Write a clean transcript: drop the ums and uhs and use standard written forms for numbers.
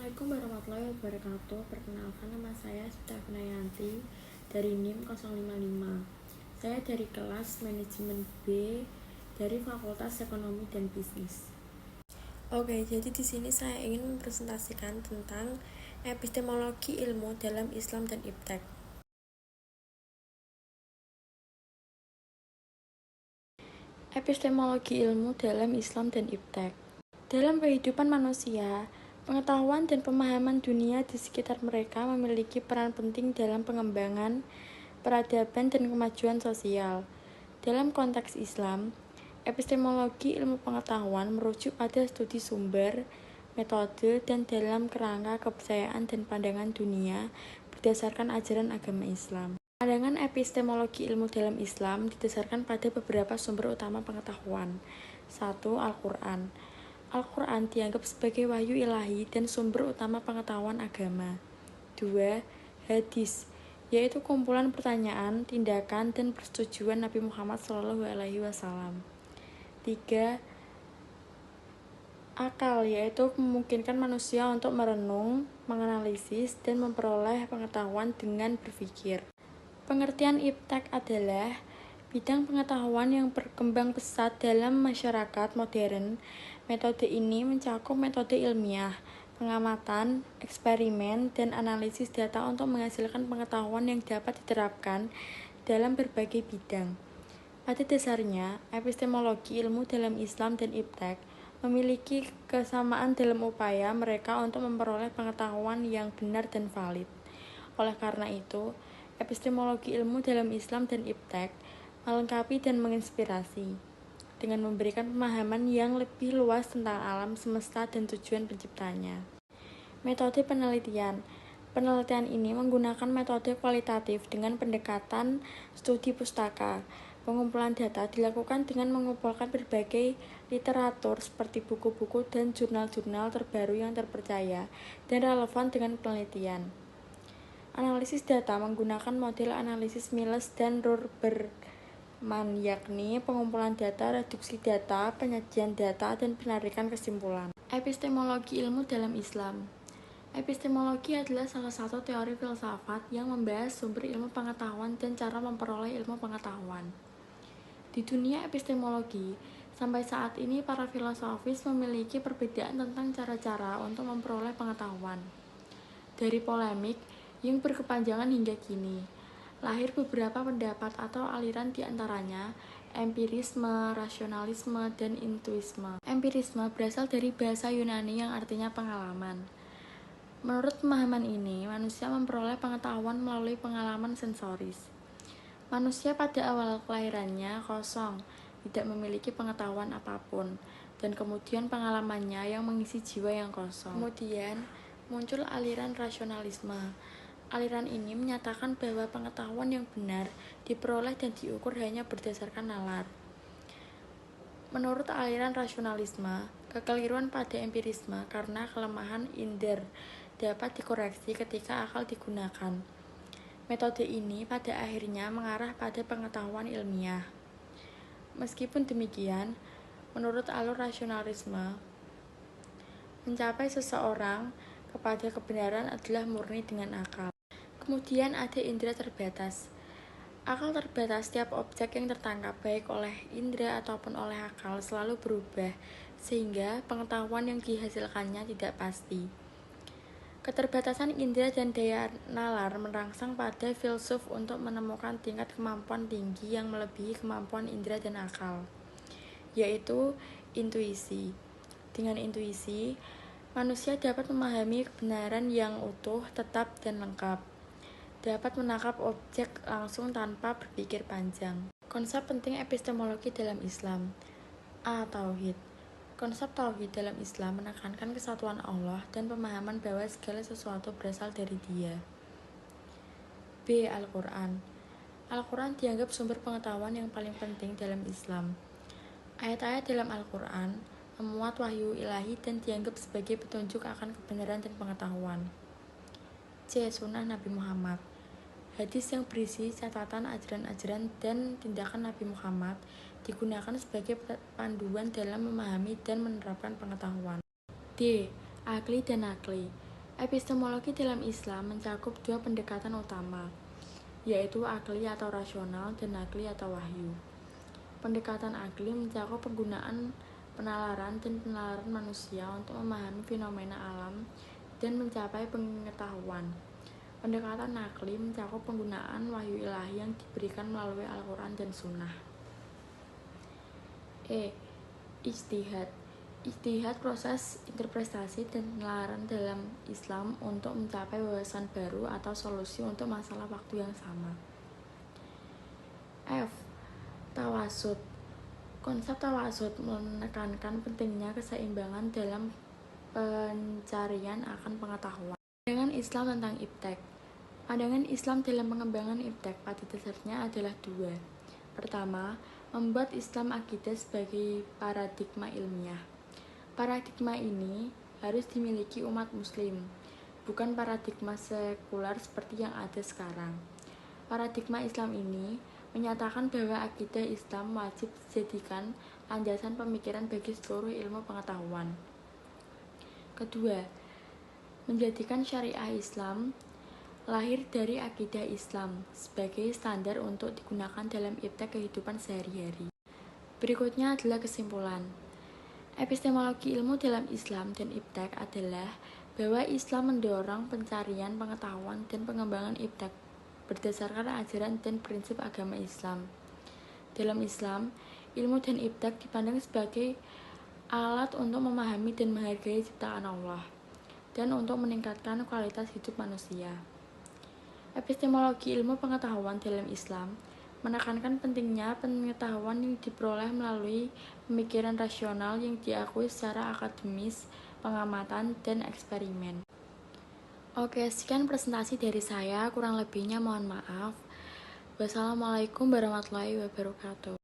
Assalamualaikum warahmatullahi wabarakatuh. Perkenalkan, nama saya Sita Gunayanti dari NIM 055. Saya dari kelas Manajemen B dari Fakultas Ekonomi dan Bisnis. Oke, jadi di sini saya ingin mempresentasikan tentang epistemologi ilmu dalam Islam dan Iptek. Epistemologi ilmu dalam Islam dan Iptek. Dalam kehidupan manusia, pengetahuan dan pemahaman dunia di sekitar mereka memiliki peran penting dalam pengembangan, peradaban, dan kemajuan sosial. Dalam konteks Islam, epistemologi ilmu pengetahuan merujuk pada studi sumber, metode, dan dalam kerangka kepercayaan dan pandangan dunia berdasarkan ajaran agama Islam. Pandangan epistemologi ilmu dalam Islam didasarkan pada beberapa sumber utama pengetahuan. 1. Al-Quran. Al-Quran dianggap sebagai wahyu ilahi dan sumber utama pengetahuan agama. 2. Hadis, yaitu kumpulan pertanyaan, tindakan, dan persetujuan Nabi Muhammad SAW. 3. Akal, yaitu memungkinkan manusia untuk merenung, menganalisis, dan memperoleh pengetahuan dengan berpikir. Pengertian Iptek adalah bidang pengetahuan yang berkembang pesat dalam masyarakat modern. Metode ini mencakup metode ilmiah, pengamatan, eksperimen, dan analisis data untuk menghasilkan pengetahuan yang dapat diterapkan dalam berbagai bidang. Pada dasarnya, epistemologi ilmu dalam Islam dan Iptek memiliki kesamaan dalam upaya mereka untuk memperoleh pengetahuan yang benar dan valid. Oleh karena itu, epistemologi ilmu dalam Islam dan Iptek melengkapi dan menginspirasi dengan memberikan pemahaman yang lebih luas tentang alam semesta dan tujuan penciptanya. Metode penelitian. Penelitian ini menggunakan metode kualitatif dengan pendekatan studi pustaka. Pengumpulan data dilakukan dengan mengumpulkan berbagai literatur seperti buku-buku dan jurnal-jurnal terbaru yang terpercaya dan relevan dengan penelitian. Analisis data menggunakan model analisis Miles dan Ruhrberman, yakni pengumpulan data, reduksi data, penyajian data, dan penarikan kesimpulan. Epistemologi ilmu dalam Islam. Epistemologi adalah salah satu teori filsafat yang membahas sumber ilmu pengetahuan dan cara memperoleh ilmu pengetahuan. Di dunia epistemologi, sampai saat ini para filosofis memiliki perbedaan tentang cara-cara untuk memperoleh pengetahuan. Dari polemik yang berkepanjangan hingga kini, lahir beberapa pendapat atau aliran diantaranya empirisme, rasionalisme, dan intuisme. Empirisme berasal dari bahasa Yunani yang artinya pengalaman. Menurut pemahaman ini, manusia memperoleh pengetahuan melalui pengalaman sensoris. Manusia pada awal kelahirannya kosong, tidak memiliki pengetahuan apapun, dan kemudian pengalamannya yang mengisi jiwa yang kosong. Kemudian muncul aliran rasionalisme. Aliran ini menyatakan bahwa pengetahuan yang benar diperoleh dan diukur hanya berdasarkan nalar. Menurut aliran rasionalisme, kekeliruan pada empirisme karena kelemahan indera dapat dikoreksi ketika akal digunakan. Metode ini pada akhirnya mengarah pada pengetahuan ilmiah. Meskipun demikian, menurut alur rasionalisme, mencapai seseorang kepada kebenaran adalah murni dengan akal. Kemudian ada indera terbatas. Akal terbatas. Setiap objek yang tertangkap baik oleh indera ataupun oleh akal selalu berubah, sehingga pengetahuan yang dihasilkannya tidak pasti. Keterbatasan indera dan daya nalar merangsang pada filsuf untuk menemukan tingkat kemampuan tinggi yang melebihi kemampuan indera dan akal, yaitu intuisi. Dengan intuisi, manusia dapat memahami kebenaran yang utuh, tetap, dan lengkap. Dapat menangkap objek langsung tanpa berpikir panjang. Konsep penting epistemologi dalam Islam. A. Tauhid. Konsep tauhid dalam Islam menekankan kesatuan Allah dan pemahaman bahwa segala sesuatu berasal dari Dia. B. Al-Quran. Al-Quran dianggap sumber pengetahuan yang paling penting dalam Islam. Ayat-ayat dalam Al-Quran memuat wahyu ilahi dan dianggap sebagai petunjuk akan kebenaran dan pengetahuan. C. Sunnah Nabi Muhammad. Hadis yang berisi catatan ajaran-ajaran dan tindakan Nabi Muhammad digunakan sebagai panduan dalam memahami dan menerapkan pengetahuan. D. Akli dan nakli. Epistemologi dalam Islam mencakup dua pendekatan utama, yaitu akli atau rasional dan nakli atau wahyu. Pendekatan akli mencakup penggunaan penalaran dan penalaran manusia untuk memahami fenomena alam dan mencapai pengetahuan. Pendekatan nakli mencakup penggunaan wahyu ilahi yang diberikan melalui Al-Quran dan Sunnah. Ijtihad. Ijtihad proses interpretasi dan penalaran dalam Islam untuk mencapai wawasan baru atau solusi untuk masalah waktu yang sama. Tawasud. Konsep tawasud menekankan pentingnya keseimbangan dalam pencarian akan pengetahuan. Pandangan Islam tentang iptek. Pandangan Islam dalam pengembangan iptek pada dasarnya adalah dua. Pertama, membuat Islam akidah sebagai paradigma ilmiah. Paradigma ini harus dimiliki umat muslim, bukan paradigma sekular seperti yang ada sekarang. Paradigma Islam ini menyatakan bahwa akidah Islam wajib dijadikan landasan pemikiran bagi seluruh ilmu pengetahuan. Kedua, menjadikan syariah Islam lahir dari akidah Islam sebagai standar untuk digunakan dalam iptek kehidupan sehari-hari. Berikutnya adalah kesimpulan. Epistemologi ilmu dalam Islam dan iptek adalah bahwa Islam mendorong pencarian pengetahuan dan pengembangan iptek berdasarkan ajaran dan prinsip agama Islam. Dalam Islam, ilmu dan iptek dipandang sebagai alat untuk memahami dan menghargai ciptaan Allah dan untuk meningkatkan kualitas hidup manusia. Epistemologi ilmu pengetahuan dalam Islam menekankan pentingnya pengetahuan yang diperoleh melalui pemikiran rasional yang diakui secara akademis, pengamatan, dan eksperimen. Oke, sekian presentasi dari saya, kurang lebihnya mohon maaf. Wassalamualaikum warahmatullahi wabarakatuh.